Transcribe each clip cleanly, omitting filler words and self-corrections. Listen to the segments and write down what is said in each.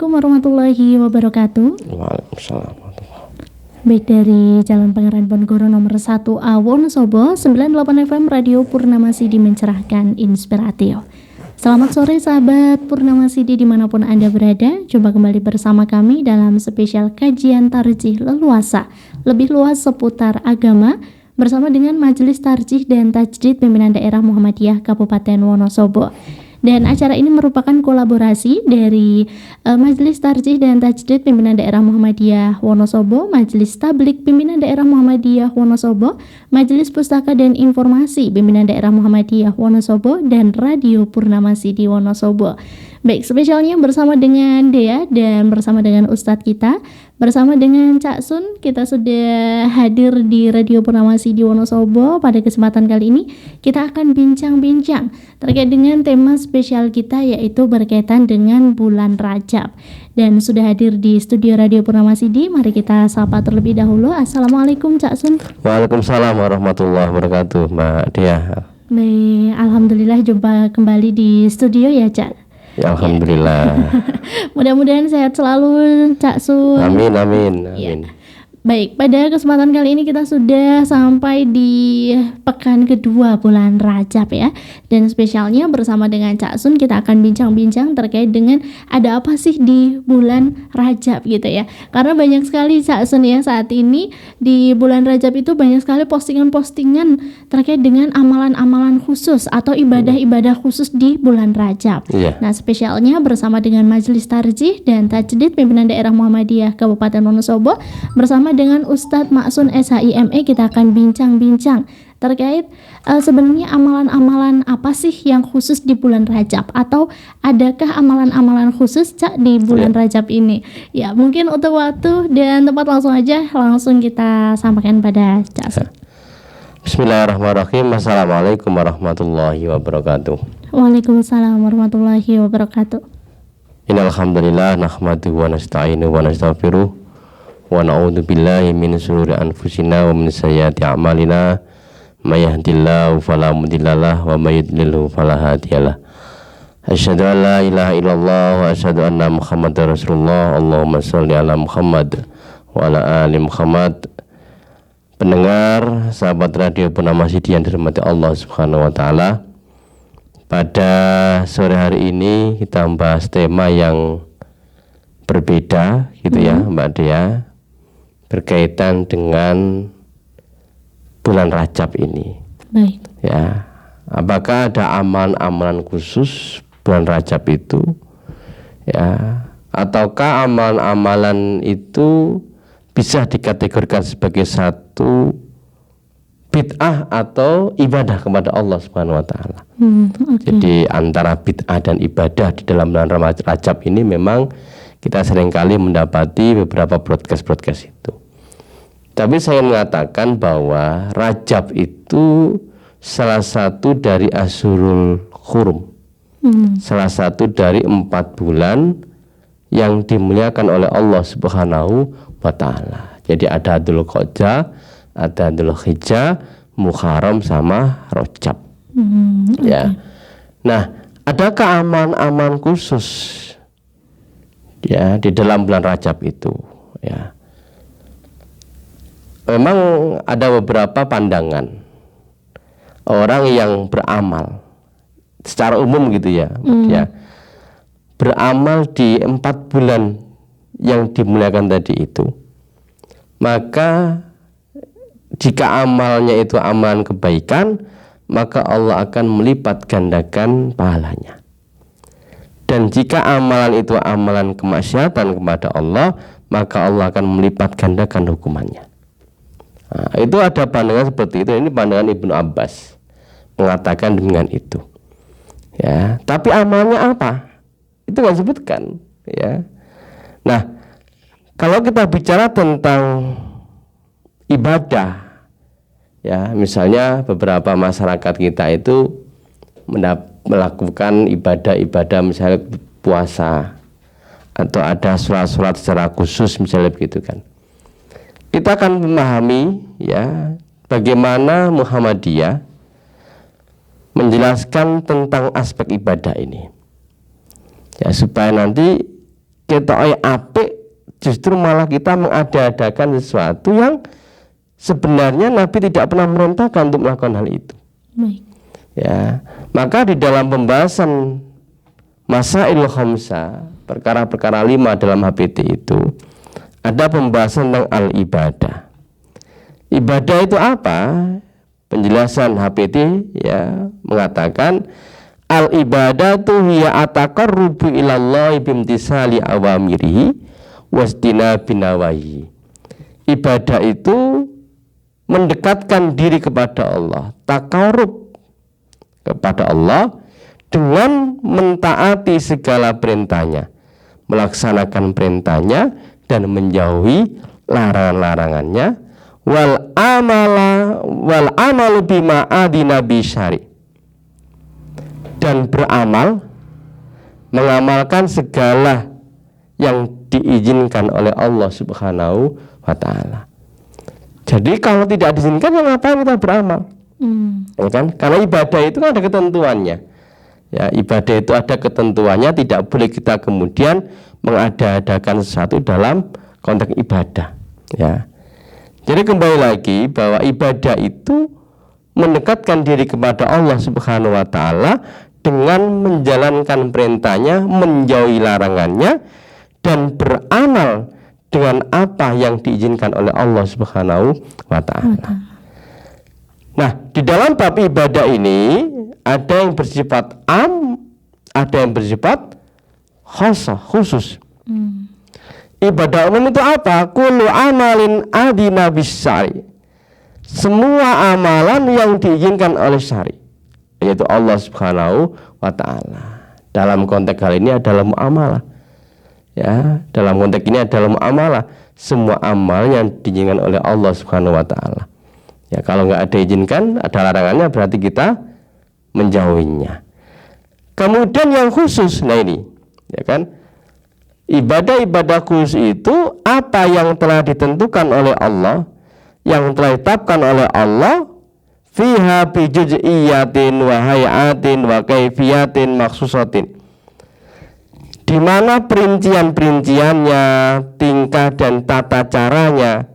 Assalamualaikum warahmatullahi wabarakatuh. Waalaikumsalam. Baik, dari Jalan Pangeran Ponegoro nomor 1A Wonosobo, 98 FM Radio Purnama Sidi mencerahkan, inspiratif. Selamat sore sahabat Purnama Sidi dimanapun Anda berada. Jumpa kembali bersama kami dalam spesial kajian tarjih leluasa, lebih luas seputar agama, bersama dengan Majelis Tarjih dan Tajdid Pimpinan Daerah Muhammadiyah Kabupaten Wonosobo. Dan acara ini merupakan kolaborasi dari Majelis Tarjih dan Tajdid Pimpinan Daerah Muhammadiyah Wonosobo, Majelis Tablik Pimpinan Daerah Muhammadiyah Wonosobo, Majelis Pustaka dan Informasi Pimpinan Daerah Muhammadiyah Wonosobo, dan Radio Purnama Sidi Wonosobo. Baik, spesialnya bersama dengan Dea dan bersama dengan Ustadz kita, bersama dengan Cak Sun, kita sudah hadir di Radio Purnama Sidi Wonosobo. Pada kesempatan kali ini kita akan bincang-bincang terkait dengan tema spesial kita, yaitu berkaitan dengan bulan Rajab. Dan sudah hadir di studio Radio Purnama Sidi, mari kita sapa terlebih dahulu. Assalamualaikum Cak Sun. Waalaikumsalam warahmatullahi wabarakatuh, Mbak Dea. Baik, alhamdulillah jumpa kembali di studio ya Cak. Ya, alhamdulillah. Mudah-mudahan sehat selalu Cak Sun. Amin, amin, amin. Ya. Baik, pada kesempatan kali ini kita sudah sampai di pekan kedua bulan Rajab ya. Dan spesialnya bersama dengan Cak Sun kita akan bincang-bincang terkait dengan ada apa sih di bulan Rajab gitu ya. Karena banyak sekali Cak Sun ya saat ini di bulan Rajab itu banyak sekali postingan-postingan terkait dengan amalan-amalan khusus atau ibadah-ibadah khusus di bulan Rajab. Nah, spesialnya bersama dengan Majelis Tarjih dan Tajdid Pimpinan Daerah Muhammadiyah Kabupaten Wonosobo bersama dengan Ustadz Ma'sun SHIME kita akan bincang-bincang terkait sebenarnya amalan-amalan apa sih yang khusus di bulan Rajab, atau adakah amalan-amalan khusus Cak di bulan Rajab ini. Ya, mungkin untuk waktu dan tempat langsung kita sampaikan pada Cak. Bismillahirrahmanirrahim. Assalamualaikum warahmatullahi wabarakatuh. Waalaikumsalam warahmatullahi wabarakatuh. Innal hamdalillah nahmaduhu wa nasta'inuhu wa nastaghfiruh wa na'udzu billahi min shururi anfusina wa min sayyiati a'malina may yahdihillahu fala mudhillalah wa may yudlilhu fala hadiyalah. Asyhadu an la ilaha illallah wa asyhadu anna Muhammadar Rasulullah. Allahumma shalli ala Muhammad wa ala ali Muhammad. Pendengar sahabat Radio Purnama Sidi yang dirahmati Allah Subhanahu wa taala, pada sore hari ini kita membahas tema yang berbeda gitu ya Mbak Dea, berkaitan dengan bulan Rajab ini. Baik. Ya, apakah ada amalan-amalan khusus bulan Rajab itu? Ya, ataukah amalan-amalan itu bisa dikategorikan sebagai satu bid'ah atau ibadah kepada Allah Subhanahu wa taala. Jadi antara bid'ah dan ibadah di dalam bulan Rajab ini memang kita seringkali mendapati beberapa broadcast itu. Tapi saya mengatakan bahwa Rajab itu salah satu dari Ashurul Hurum, salah satu dari 4 bulan yang dimuliakan oleh Allah Subhanahu wa ta'ala. Jadi ada Dzulqa'dah, ada Dzulhijjah, Muharram sama Rajab. Ya. Nah, adakah aman-aman khusus ya di dalam bulan Rajab itu? Ya. Memang ada beberapa pandangan orang yang beramal secara umum gitu ya, ya, beramal di 4 bulan yang dimuliakan tadi itu, maka jika amalnya itu amalan kebaikan, maka Allah akan melipat gandakan pahalanya. Dan jika amalan itu amalan kemaksiatan kepada Allah, maka Allah akan melipat gandakan hukumannya. Nah, itu ada pandangan seperti itu. Ini pandangan Ibnu Abbas mengatakan dengan itu. Ya, tapi amalnya apa? Itu nggak disebutkan. Ya. Nah, kalau kita bicara tentang ibadah, ya, misalnya beberapa masyarakat kita itu melakukan ibadah-ibadah, misalnya puasa, atau ada sholat-sholat secara khusus, misalnya begitu kan. Kita akan memahami ya bagaimana Muhammadiyah menjelaskan tentang aspek ibadah ini, ya, supaya nanti ketoke apik, justru malah kita mengada-adakan sesuatu yang sebenarnya Nabi tidak pernah merintahkan untuk melakukan hal itu. Baik. Ya, maka di dalam pembahasan Masail Khamsah, perkara-perkara 5 dalam HPT itu ada pembahasan tentang al-ibadah. Ibadah itu apa? Penjelasan HPT ya mengatakan al-ibadatu hiya ataqarrubu ilallahi bimtisali awamirihi wasdinabi nawahi. Ibadah itu mendekatkan diri kepada Allah, taqarrub kepada Allah dengan mentaati segala perintahnya, melaksanakan perintahnya dan menjauhi larangan-larangannya, wal amalu bima adina bi syari, dan beramal mengamalkan segala yang diizinkan oleh Allah Subhanahu wa taala. Jadi kalau tidak diizinkan ya ngapain kita beramal? Ya kan? Karena ibadah itu kan ada ketentuannya. Ya, ibadah itu ada ketentuannya, tidak boleh kita kemudian mengada-adakan sesuatu dalam konteks ibadah. Ya. Jadi kembali lagi bahwa ibadah itu mendekatkan diri kepada Allah Subhanahu wa taala dengan menjalankan perintahnya, menjauhi larangannya, dan beramal dengan apa yang diizinkan oleh Allah Subhanahu wa taala. Nah, di dalam bab ibadah ini ada yang bersifat am, ada yang bersifat khasah, khusus. Ibadah umum itu apa? Kullu amalin adina bisyari. Semua amalan yang diizinkan oleh syari, yaitu Allah Subhanahu wa taala. Dalam konteks hal ini adalah muamalah. Ya, dalam konteks ini adalah muamalah. Semua amal yang diizinkan oleh Allah Subhanahu wa taala. Ya, kalau nggak ada izinkan, ada larangannya, berarti kita menjauhinya. Kemudian yang khusus, nah ini, ya kan, ibadah-ibadah khusus itu apa yang telah ditentukan oleh Allah, yang telah ditetapkan oleh Allah, fiha bi juz'iyatin wa hayatin wa kaifiyatin maksusatin, di mana perincian-perinciannya, tingkah dan tata caranya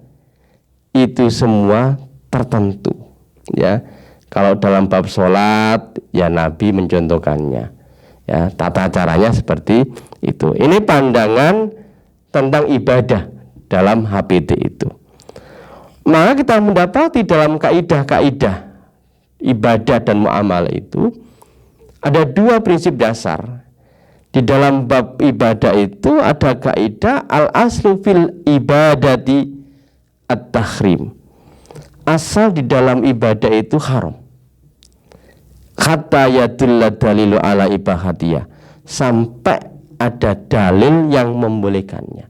itu semua tertentu. Ya, kalau dalam bab sholat, ya Nabi mencontohkannya. Ya, tata caranya seperti itu. Ini pandangan tentang ibadah dalam HPT itu. Maka kita mendapati dalam kaidah-kaidah ibadah dan muamalah itu ada dua prinsip dasar. Di dalam bab ibadah itu ada kaidah al-aslu fil ibadati at-tahrim. Asal di dalam ibadah itu haram. Hatta yadulla dalilu ala ibahatiyah, sampai ada dalil yang membolehkannya.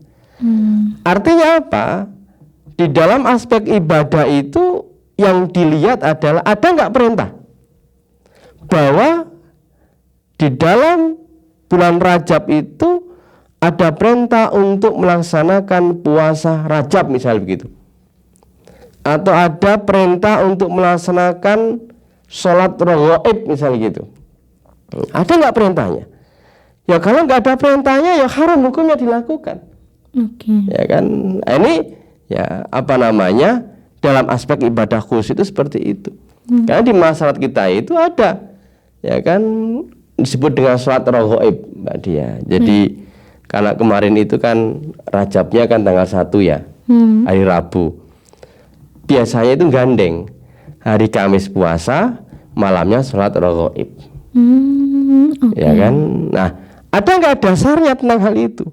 Artinya apa? Di dalam aspek ibadah itu yang dilihat adalah ada nggak perintah bahwa di dalam bulan Rajab itu ada perintah untuk melaksanakan puasa Rajab misalnya begitu, atau ada perintah untuk melaksanakan sholat raghaib misalnya gitu. Ada nggak perintahnya? Ya kalau nggak ada perintahnya ya haram hukumnya dilakukan. Ya kan? Nah, ini ya apa namanya, dalam aspek ibadah khusus itu seperti itu. Karena di masyarakat kita itu ada, ya kan, disebut dengan sholat raghaib Mbak Dia. Jadi karena kemarin itu kan Rajabnya kan tanggal 1 ya, hari Rabu. Biasanya itu gandeng, hari Kamis puasa, malamnya sholat raghaib. Ya kan? Nah, ada nggak dasarnya tentang hal itu?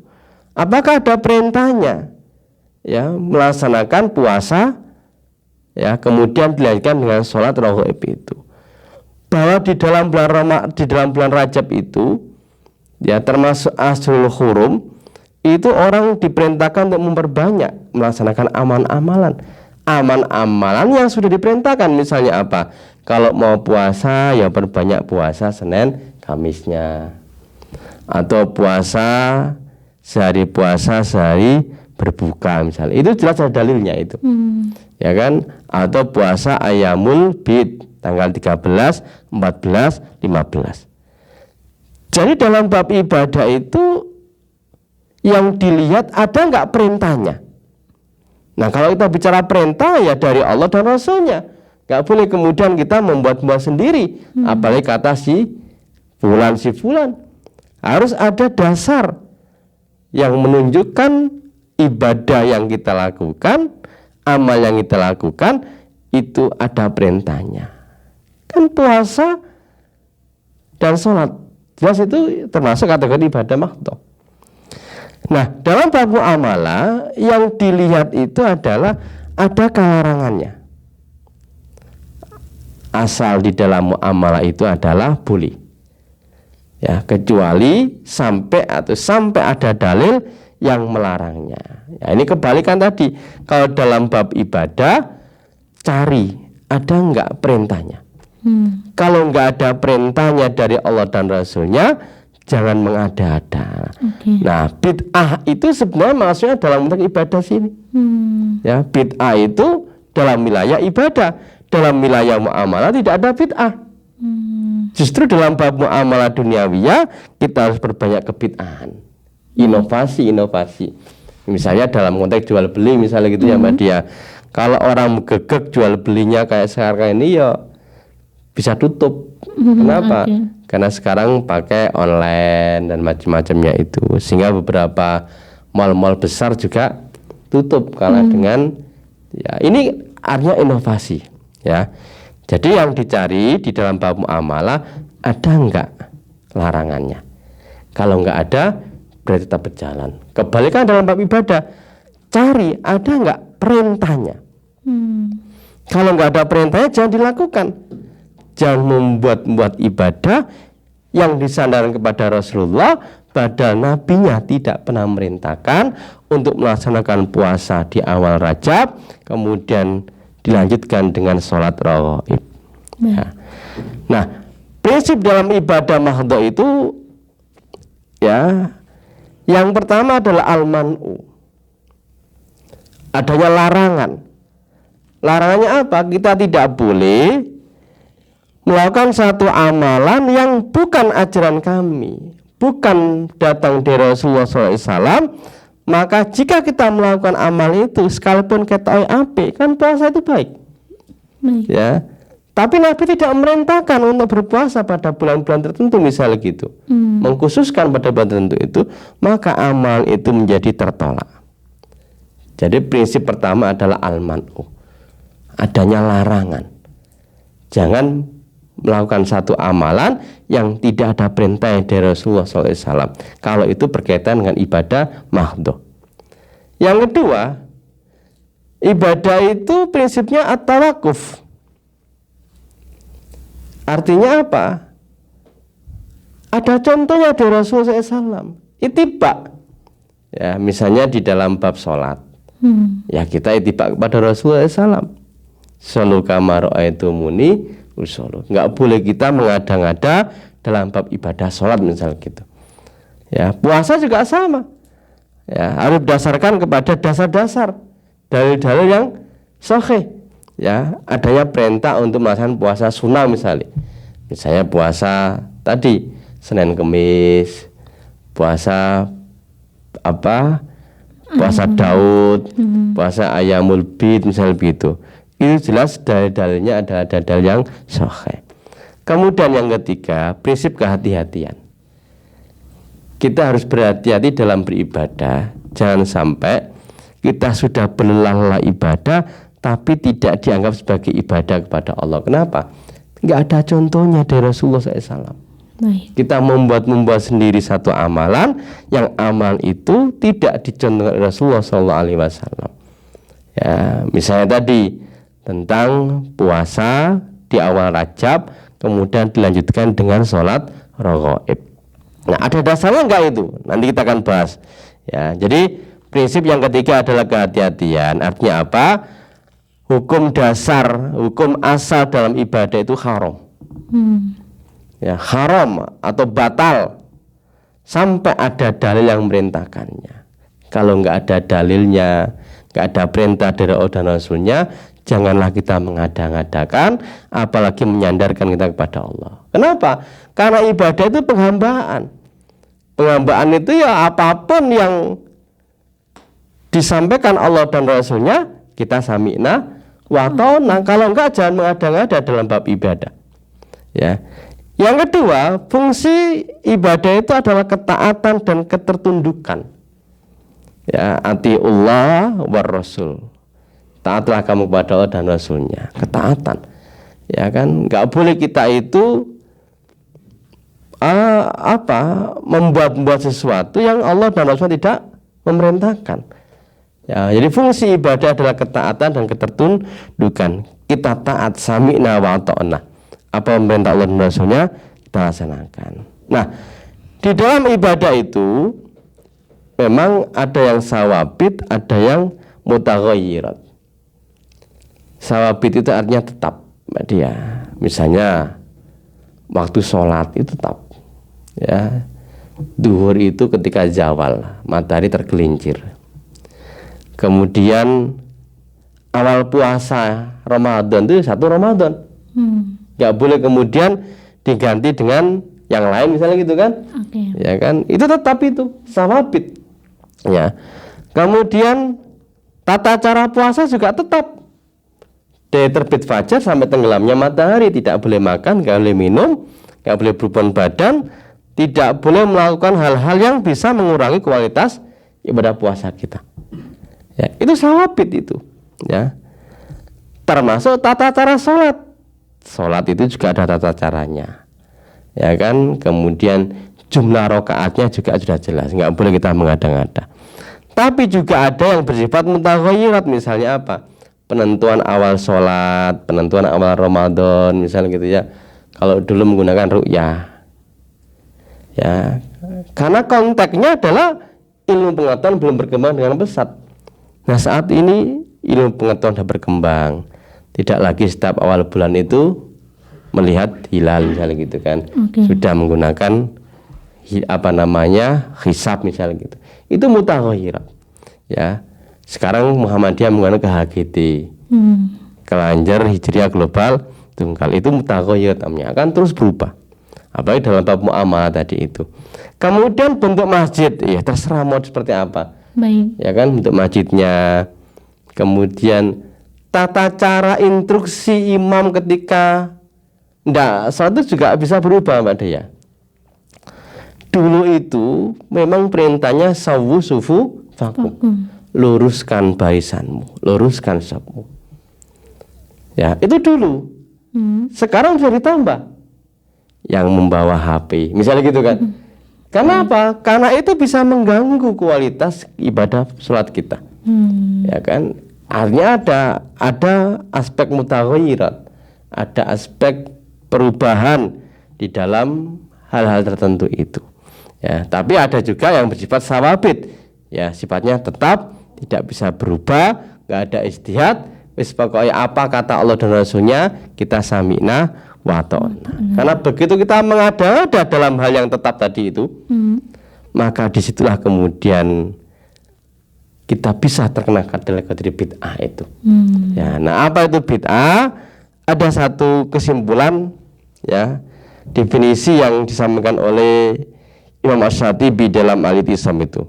Apakah ada perintahnya? Ya, melaksanakan puasa, ya, kemudian dilanjutkan dengan sholat raghaib itu. Bahwa di dalam bulan Rajab itu, ya, termasuk Ashurul Hurum, itu orang diperintahkan untuk memperbanyak melaksanakan amalan-amalan yang sudah diperintahkan. Misalnya apa? Kalau mau puasa ya perbanyak puasa Senin Kamisnya, atau puasa sehari berbuka misalnya. Itu jelas ada dalilnya itu. Ya kan? Atau puasa Ayyamul Bid tanggal 13, 14, 15. Jadi dalam bab ibadah itu yang dilihat ada nggak perintahnya. Nah, kalau kita bicara perintah ya dari Allah dan Rasulnya. Nggak boleh kemudian kita membuat-buat sendiri. Apalagi kata si fulan. Harus ada dasar yang menunjukkan ibadah yang kita lakukan, amal yang kita lakukan itu ada perintahnya. Kan puasa dan sholat jelas itu termasuk kategori ibadah mahdhah. Nah, dalam bab muamalah yang dilihat itu adalah adakah larangannya. Asal di dalam muamalah itu adalah boleh. Ya, kecuali sampai ada dalil yang melarangnya. Ya, ini kebalikan tadi. Kalau dalam bab ibadah cari ada enggak perintahnya. Kalau enggak ada perintahnya dari Allah dan Rasulnya, jangan mengada-ada. Nah, bid'ah itu sebenarnya maksudnya dalam konteks ibadah sini. Ya, bid'ah itu dalam wilayah ibadah, dalam wilayah muamalah tidak ada bid'ah. Justru dalam bab muamalah duniawiyah kita harus berbanyak kebid'ahan, inovasi. Misalnya dalam konteks jual beli misalnya gitu ya Mbak Dia. Kalau orang gegek jual belinya kayak sekarang ini ya bisa tutup. Kenapa? Karena sekarang pakai online dan macam-macamnya itu, sehingga beberapa mal-mal besar juga tutup kalah dengan ya ini artinya inovasi ya. Jadi yang dicari di dalam bab muamalah ada enggak larangannya. Kalau enggak ada berarti tetap berjalan. Kebalikan dalam bab ibadah, cari ada enggak perintahnya. Kalau enggak ada perintahnya jangan dilakukan. Jangan membuat ibadah yang disandarkan kepada Rasulullah, padahal nabinya tidak pernah merintahkan untuk melaksanakan puasa di awal Rajab, kemudian dilanjutkan dengan sholat rawatib. Ya. Nah, prinsip dalam ibadah mahdhah itu ya, yang pertama adalah al-man'u, adanya larangan. Larangannya apa? Kita tidak boleh melakukan satu amalan yang bukan ajaran kami, bukan datang dari Rasulullah SAW. Maka jika kita melakukan amal itu sekalipun kita apik, kan puasa itu baik. Ya. Tapi Nabi tidak memerintahkan untuk berpuasa pada bulan-bulan tertentu misalnya gitu. Mengkhususkan pada bulan tertentu itu, maka amal itu menjadi tertolak. Jadi prinsip pertama adalah al-man'u, adanya larangan. Jangan melakukan satu amalan yang tidak ada perintah dari Rasulullah SAW. Kalau itu berkaitan dengan ibadah mahdhah. Yang kedua, ibadah itu prinsipnya at-tawakuf. Artinya apa? Ada contohnya dari Rasulullah SAW. Ittiba. Ya, misalnya di dalam bab sholat. Ya kita ittiba kepada Rasulullah SAW. Shollu kama ra'aitumuni usolul. Nggak boleh kita mengada-ngada dalam bab ibadah sholat misalnya gitu. Ya, puasa juga sama. Ya, harus berdasarkan kepada dasar-dasar, dalil-dalil yang sahih. Ya, adanya perintah untuk melaksanakan puasa sunnah misalnya. Misalnya puasa tadi Senin Kemis, puasa apa? Puasa Daud, puasa Ayyamul Bid misalnya begitu. Itu jelas dalil-dalilnya adalah dalil yang sahih. Kemudian yang ketiga, prinsip kehati-hatian. Kita harus berhati-hati dalam beribadah. Jangan sampai kita sudah berlelah-lelah ibadah tapi tidak dianggap sebagai ibadah kepada Allah. Kenapa? Enggak ada contohnya dari Rasulullah SAW. Kita membuat sendiri satu amalan yang amal itu tidak dicontohkan Rasulullah SAW. Ya, misalnya tadi tentang puasa di awal Rajab, kemudian dilanjutkan dengan sholat raghaib. Nah, ada dasarnya enggak itu? Nanti kita akan bahas. Ya, jadi prinsip yang ketiga adalah kehati-hatian. Artinya apa? Hukum dasar, hukum asal dalam ibadah itu haram. Ya, haram atau batal sampai ada dalil yang memerintahkannya. Kalau enggak ada dalilnya, enggak ada perintah dari Allah dan Rasulnya, janganlah kita mengada-ngadakan, apalagi menyandarkan kita kepada Allah. Kenapa? Karena ibadah itu penghambaan. Penghambaan itu ya apapun yang disampaikan Allah dan Rasulnya kita sami'na wa ta'na. Kalau enggak jangan mengada-ngada dalam bab ibadah. Ya. Yang kedua, fungsi ibadah itu adalah ketaatan dan ketertundukan. Ya, atiullah war rasul. Taatlah kamu kepada Allah dan Rasulnya. Ketaatan. Ya kan, enggak boleh kita itu membuat sesuatu yang Allah dan Rasul tidak memerintahkan. Ya, jadi fungsi ibadah adalah ketaatan dan ketertundukan. Kita taat, sami'na wa ta'na. Apa perintah Allah dan Rasulnya kita laksanakan. Nah, di dalam ibadah itu memang ada yang sawabit, ada yang mutaghayyirat. Sawabit itu artinya tetap, Mbak Dia. Misalnya waktu sholat itu tetap. Ya, duhur itu ketika zawal, matahari tergelincir. Kemudian awal puasa Ramadan itu 1 Ramadan. Gak boleh kemudian diganti dengan yang lain misalnya gitu kan. Ya kan, itu tetap itu sawabit. Ya. Kemudian tata cara puasa juga tetap. Dari terbit fajar sampai tenggelamnya matahari tidak boleh makan, gak boleh minum, gak boleh berubah badan, tidak boleh melakukan hal-hal yang bisa mengurangi kualitas ibadah puasa kita. Ya, itu sawabit itu. Ya. Termasuk tata cara sholat. Sholat itu juga ada tata caranya, ya kan. Kemudian jumlah rakaatnya juga sudah jelas, nggak boleh kita mengada-ngada. Tapi juga ada yang bersifat mutaghayyirat, misalnya apa? Penentuan awal sholat, penentuan awal Ramadan, misalnya gitu ya. Kalau dulu menggunakan ru'yah, ya, karena konteksnya adalah ilmu pengetahuan belum berkembang dengan pesat. Nah, saat ini ilmu pengetahuan sudah berkembang. Tidak lagi setiap awal bulan itu melihat hilal misalnya gitu kan. Sudah menggunakan hisab misalnya gitu. Itu mutaghayyirat. Ya. Sekarang Muhammadiyah menggunakan KHGT. Kelanjar Hijriah Global Tunggal. Itu mutaghayyirat namanya, akan terus berubah. Apalagi dalam bab muamalah tadi itu. Kemudian bentuk masjid, ya terserah mau seperti apa. Baik. Ya kan, bentuk masjidnya. Kemudian tata cara instruksi imam ketika sholat itu juga bisa berubah, Mbak Dea. Dulu itu memang perintahnya sawu sufu vakum, luruskan barisanmu, luruskan safmu. Ya, itu dulu. Sekarang sudah ditambah yang membawa HP, misalnya gitu kan. Karena apa? Karena itu bisa mengganggu kualitas ibadah sholat kita. Ya kan? Artinya ada aspek mutaghayyirat, ada aspek perubahan di dalam hal-hal tertentu itu. Ya, tapi ada juga yang bersifat sawabit, ya sifatnya tetap, tidak bisa berubah, nggak ada ijtihad, wis pokoknya apa kata Allah dan Rasulnya kita sami'na wa ta'na. Karena begitu kita mengada-ngada dalam hal yang tetap tadi itu, maka disitulah kemudian kita bisa terkena kategori bid'ah itu. Ya, nah apa itu bid'ah? Ada satu kesimpulan, ya, definisi yang disampaikan oleh Imam Asy-Syatibi dalam Al-I'tisam itu.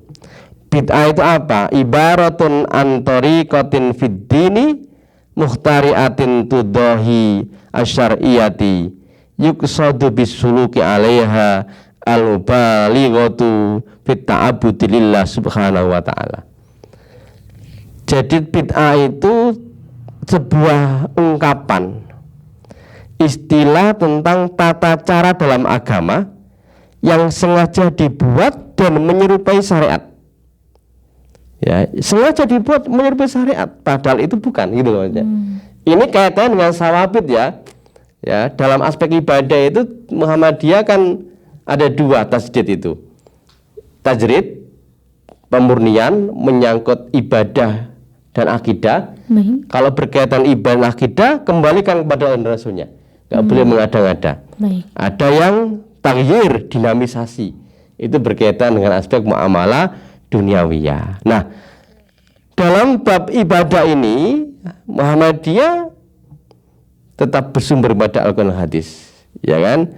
Bid'ah itu apa? Ibaratun an tariqatin fid dini mukhtari'atin tudahi asyariyati yuqsadu bisuluki 'alaiha al-balighatu fit ta'abbudi lillah subhanahu wa ta'ala. Jadi bid'ah itu sebuah ungkapan, istilah tentang tata cara dalam agama yang sengaja dibuat dan menyerupai syariat. Ya, sengaja dibuat menyerupai syariat, padahal itu bukan, gitu loh. Ini kaitannya dengan sawabit ya. Ya, dalam aspek ibadah itu Muhammadiyah kan ada 2 tasdid itu. Tajrid, pemurnian menyangkut ibadah dan akidah. Kalau berkaitan ibadah dan akidah, kembalikan kepada Allah dan Rasulnya. Gak boleh mengada-ngada. Ada yang taghyir, dinamisasi. Itu berkaitan dengan aspek muamalah duniawiyah. Nah, dalam bab ibadah ini Muhammadiyah tetap bersumber pada Al-Quran hadis, ya kan?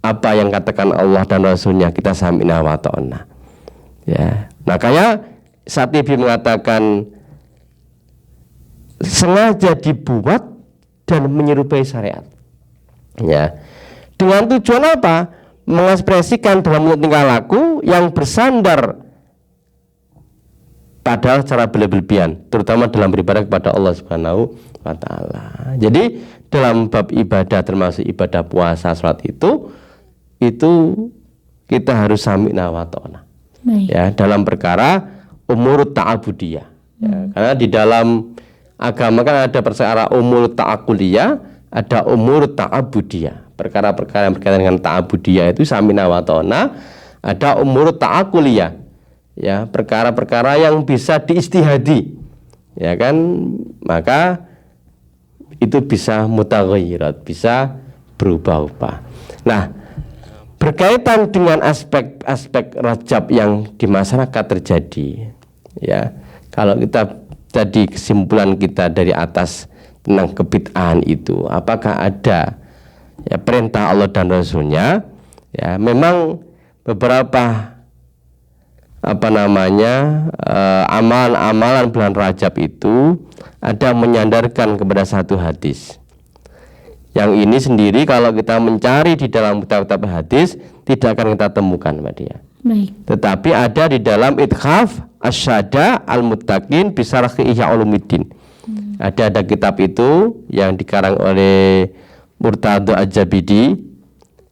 apa yang katakan Allah dan Rasulnya kita sami'na wa ta'na. Ya, makanya Satibi mengatakan sengaja dibuat dan menyerupai syariat. Ya, dengan tujuan apa? Mengekspresikan dalam tingkah laku yang bersandar pada cara berlebihan, terutama dalam beribadah kepada Allah Subhanahu wa Ta'ala. Jadi dalam bab ibadah termasuk ibadah puasa, salat itu kita harus sami'na wa ta'na. Ya, dalam perkara umur ta'abudiyah. Ya, karena di dalam agama kan ada perkara umur ta'akuliyah, ada umur ta'abudiyah. Perkara-perkara yang berkaitan dengan ta'abudiyah itu sami'na wa ta'na. Ada umur ta'akuliyah. Ya, perkara-perkara yang bisa diistihadi. Ya kan? Maka itu bisa mutaghayyirat, bisa berubah-ubah. Nah, berkaitan dengan aspek-aspek Rajab yang di masyarakat terjadi, ya, kalau kita tadi kesimpulan kita dari atas tentang kebid'ahan itu, apakah ada ya perintah Allah dan Rasulnya? Ya, memang beberapa amalan-amalan bulan Rajab itu ada menyandarkan kepada satu hadis. Yang ini sendiri kalau kita mencari di dalam kitab-kitab hadis tidak akan kita temukan, Mbak Dia. Baik. Tetapi ada di dalam Ithaf Asyada Al-Muttaqin Bisarah Ihya Ulumuddin. Ada kitab itu yang dikarang oleh Murtado Al-Jabidi,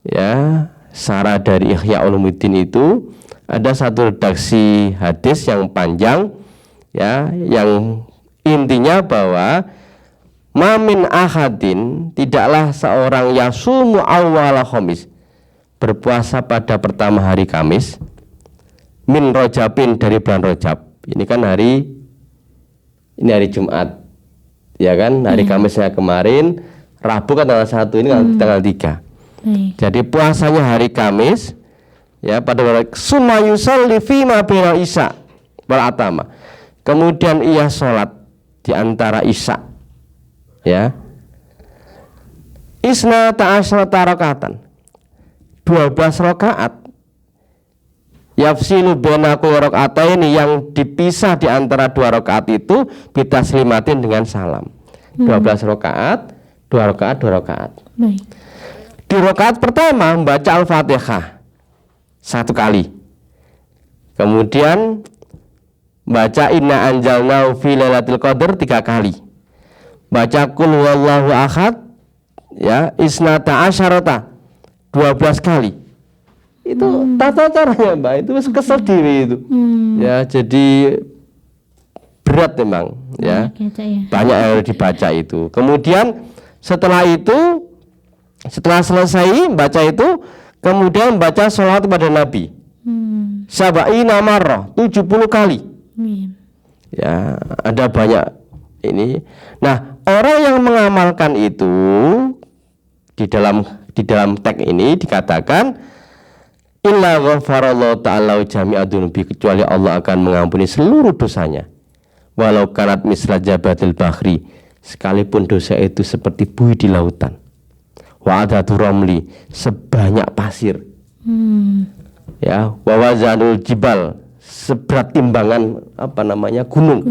ya, sarah dari Ihya Ulumuddin itu ada satu redaksi hadis yang panjang, ya, yang intinya bahwa mamin ahadin, tidaklah seorang yasumu awwala khamis, berpuasa pada pertama hari Kamis, min rojabin, dari bulan Rojab. Ini kan hari Jumat, ya kan, hari Kamisnya kemarin, Rabu kan tanggal 1, ini tanggal 3. Jadi puasanya hari Kamis, ya, pada hari summa yusalli fima baina isya wal atama. Kemudian ia sholat di antara isya, ya, isna ta'asyarata rakatan, 12 rakaat, yafsilu baina kulli rakataini, yang dipisah di antara 2 rakaat itu bitaslimatin dengan salam. 12 rakaat, 2 rakaat, 2 rakaat. Di rakaat pertama membaca Al-Fatihah 1 kali. Kemudian baca inna anjalnahu fi lailatul qadar 3 kali. Baca qul huwallahu ahad, ya, isnata asyarata 12 kali. Itu tata caranya, Mbak. Itu kesel diri itu. Ya, jadi berat memang, ya. Banyak yang harus dibaca itu. Kemudian setelah selesai baca itu, kemudian baca sholawat kepada Nabi. Sab'ina marrah, 70 kali. Ya, ada banyak ini. Nah, orang yang mengamalkan itu di dalam teks ini dikatakan illa ghafarallahu ta'ala jami'a dzunubi, kecuali Allah akan mengampuni seluruh dosanya. Walau kanat misla jabatil bahri, sekalipun dosa itu seperti buih di lautan. Wa adatu ramli, sebanyak pasir. Ya, wa wazanul jibal, seberat timbangan gunung.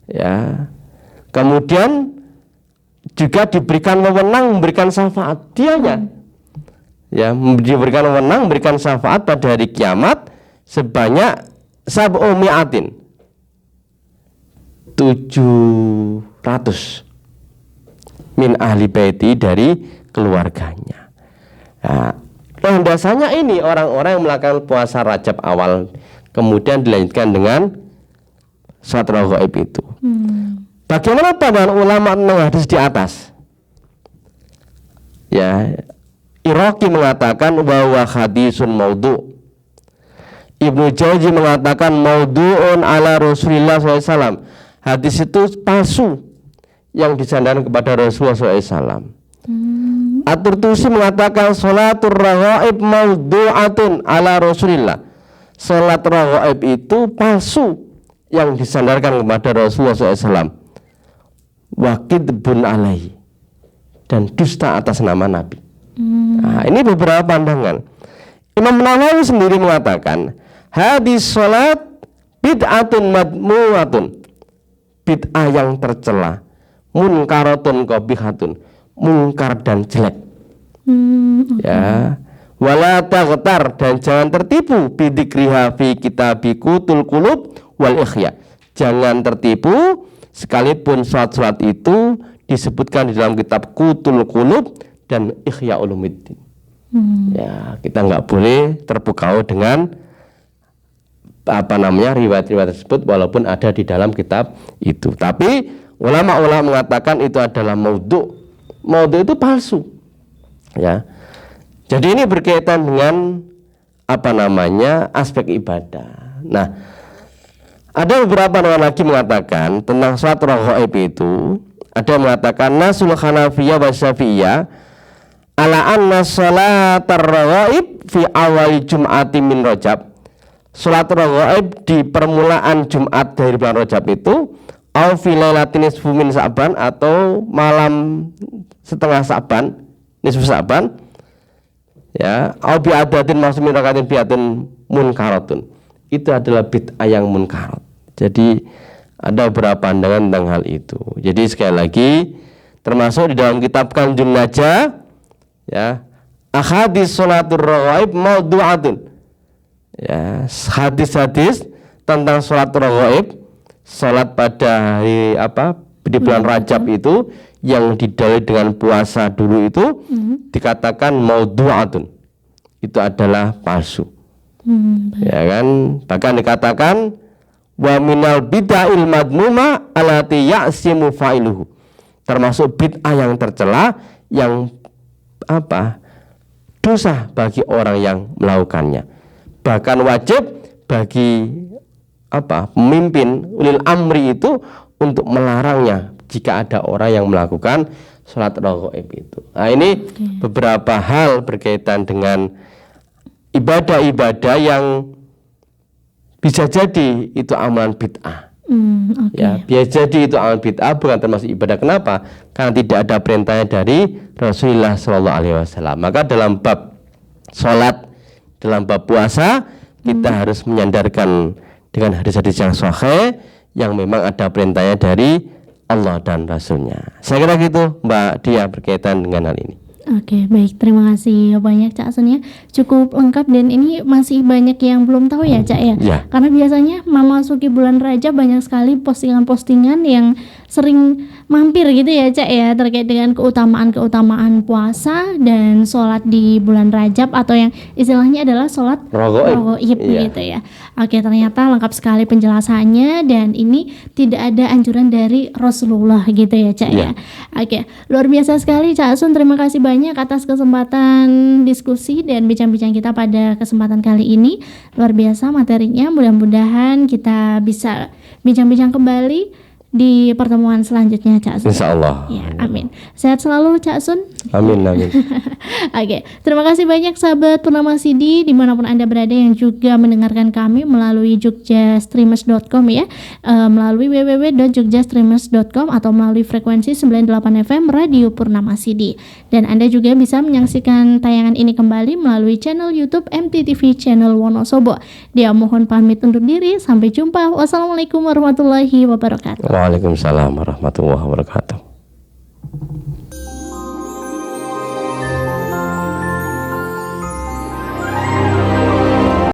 Ya. Kemudian juga diberikan wewenang memberikan syafaat dianya. Ya, diberikan wewenang memberikan syafaat pada hari kiamat sebanyak 700 min ahli baiti, dari keluarganya. Nah, landasannya ini orang-orang yang melakukan puasa Rajab awal kemudian dilanjutkan dengan sholat raghaib itu. Bagaimana pandangan ulama tentang hadis di atas? Ya, Iraqi mengatakan bahwa hadisun maudhu. Ibnu Jauzi mengatakan maudhu'un ala Rasulillah SAW. Hadis itu palsu yang disandarkan kepada Rasulullah SAW. At-Turtusi mengatakan sholatur raghaib maudhu'atun ala Rasulillah. Sholat raghaib itu palsu yang disandarkan kepada Rasulullah SAW. Waqidbun alaihi, dan dusta atas nama Nabi. Nah, ini beberapa pandangan. Imam Nawawi sendiri mengatakan, hadis sholat bid'atun madmu'atun, bid'ah yang tercela, munkaratun qabihatun, mungkar dan jelek. Ya, wala taghtar, dan jangan tertipu bidzikriha fi kitabiqutul qulub wal ikhya. Jangan tertipu sekalipun salat itu disebutkan di dalam kitab Qutul Qulub dan Ihya Ulumuddin. Ya, kita nggak boleh terpukau dengan riwayat-riwayat tersebut walaupun ada di dalam kitab itu. Tapi ulama-ulama mengatakan itu adalah maudhu'. Maudhu' itu palsu. Ya. Jadi ini berkaitan dengan aspek ibadah. Nah, ada beberapa orang lagi mengatakan tentang salat raghaib itu. Ada yang mengatakan nasul Hanafiyah wa Syafi'iyah ala anna salatar raghaib fi awal Jum'ati min Rajab. Salat raghaib di permulaan Jumat dari bulan Rajab itu au fi lailatin nisfu min Sa'ban, atau malam setengah Sa'ban, nisfu Sa'ban. Ya, au bi adatin masmin rakatin bi'atin munkaratun. Itu adalah bid'ah yang munkarat. Jadi ada beberapa pandangan tentang hal itu. Jadi sekali lagi, termasuk di dalam kitab Kanjun Najah, ya, ahadits sholatur raghaib maudhu'atun. Ya, hadis-hadis tentang sholat raghaib, sholat pada hari di bulan Rajab itu yang didalil dengan puasa dulu itu dikatakan maudhu'atun. Itu adalah palsu. Ya kan? Bahkan dikatakan wa minal bid'ahil madmuma allati ya'simu fa'iluhu, termasuk bid'ah yang tercela yang dosa bagi orang yang melakukannya. Bahkan wajib bagi pemimpin ulil amri itu untuk melarangnya jika ada orang yang melakukan sholat raghaib itu. Nah, ini beberapa hal berkaitan dengan ibadah-ibadah yang bisa jadi itu amalan bid'ah. Ya, bisa jadi itu amalan bid'ah, bukan termasuk ibadah. Kenapa? Karena tidak ada perintahnya dari Rasulullah SAW. Maka dalam bab sholat, dalam bab puasa, kita harus menyandarkan dengan hadis-hadis yang sahih yang memang ada perintahnya dari Allah dan Rasulnya. Saya kira gitu, Mbak Dia, berkaitan dengan hal ini. Oke, baik, terima kasih banyak Cak Asun ya. Cukup lengkap, dan ini masih banyak yang belum tahu ya Cak ya. Karena biasanya memasuki bulan Rajab banyak sekali postingan-postingan yang sering mampir gitu ya Cak ya, terkait dengan keutamaan puasa dan sholat di bulan Rajab, atau yang istilahnya adalah sholat raghaib gitu ya. Oke, ternyata lengkap sekali penjelasannya, dan ini tidak ada anjuran dari Rasulullah gitu ya Cak ya. Oke, luar biasa sekali Cak Asun, terima kasih banyak atas kesempatan diskusi dan bincang-bincang kita pada kesempatan kali ini. Luar biasa materinya, mudah-mudahan kita bisa bincang-bincang kembali di pertemuan selanjutnya Cak Asun. Insyaallah. Ya, amin. Sehat selalu Cak Asun. Amin, amin. Oke, terima kasih banyak sahabat Purnama CD dimanapun Anda berada yang juga mendengarkan kami melalui jugjastreamers.com ya, melalui www.jugjastreamers.com atau melalui frekuensi 98 FM Radio Purnama CD. Dan Anda juga bisa menyaksikan tayangan ini kembali melalui channel YouTube MTTV Channel Wonosobo. Dia mohon pamit undur diri, sampai jumpa. Wassalamualaikum warahmatullahi wabarakatuh. Waalaikumsalam warahmatullahi wabarakatuh.